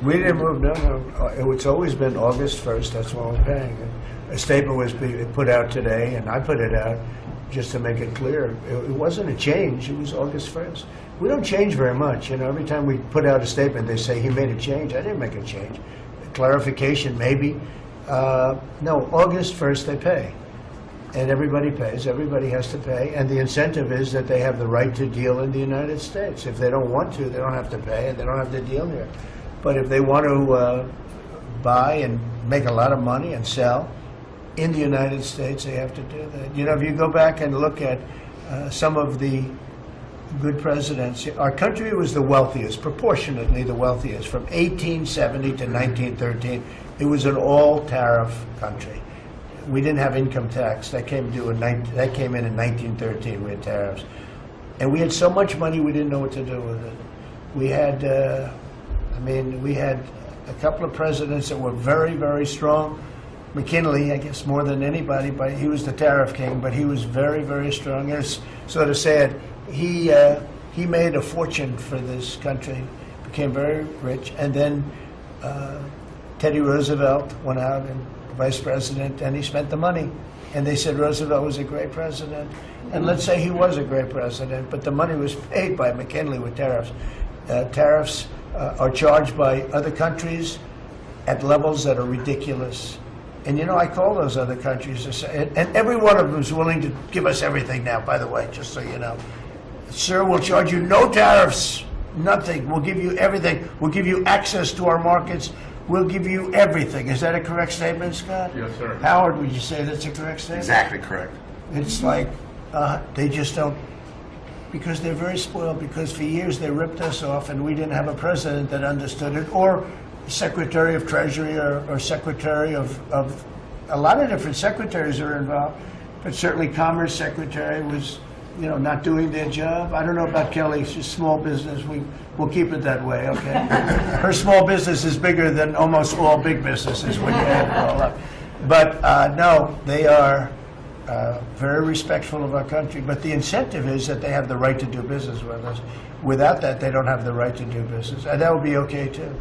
We didn't move, no. It's always been August 1st, that's when we're paying. A statement was put out today, and I put it out just to make it clear. It wasn't a change, it was August 1st. We don't change very much, every time we put out a statement, they say he made a change. I didn't make a change. Clarification, maybe. No, August 1st they pay. And everybody pays, everybody has to pay, and the incentive is that they have the right to deal in the United States. If they don't want to, they don't have to pay, and they don't have to deal here. But if they want to buy and make a lot of money and sell in the United States, they have to do that. If you go back and look at some of the good presidents, our country was the wealthiest, proportionately the wealthiest. From 1870 to 1913, it was an all-tariff country. We didn't have income tax. That came in in 1913. We had tariffs, and we had so much money we didn't know what to do with it. We had, we had a couple of presidents that were very, very strong. McKinley, I guess, more than anybody, but he was the tariff king. But he was very, very strong. It's sort of sad. He made a fortune for this country, became very rich, and then Teddy Roosevelt went out and vice president, and he spent the money. And they said Roosevelt was a great president. And let's say he was a great president, but the money was paid by McKinley with tariffs. Tariffs are charged by other countries at levels that are ridiculous. And I call those other countries, and every one of them is willing to give us everything now, by the way, just so you know. Sir, we'll charge you no tariffs, nothing. We'll give you everything. We'll give you access to our markets. We'll give you everything. Is that a correct statement, Scott? Yes, sir. Howard, would you say that's a correct statement? Exactly correct. It's like they just don't, because they're very spoiled, because for years they ripped us off and we didn't have a president that understood it, or Secretary of Treasury or Secretary of a lot of different secretaries are involved, but certainly Commerce Secretary was not doing their job. I don't know about Kelly. She's small business. We'll keep it that way, okay? Her small business is bigger than almost all big businesses when you add it all up. But no, they are very respectful of our country. But the incentive is that they have the right to do business with us. Without that, they don't have the right to do business. And that would be okay, too.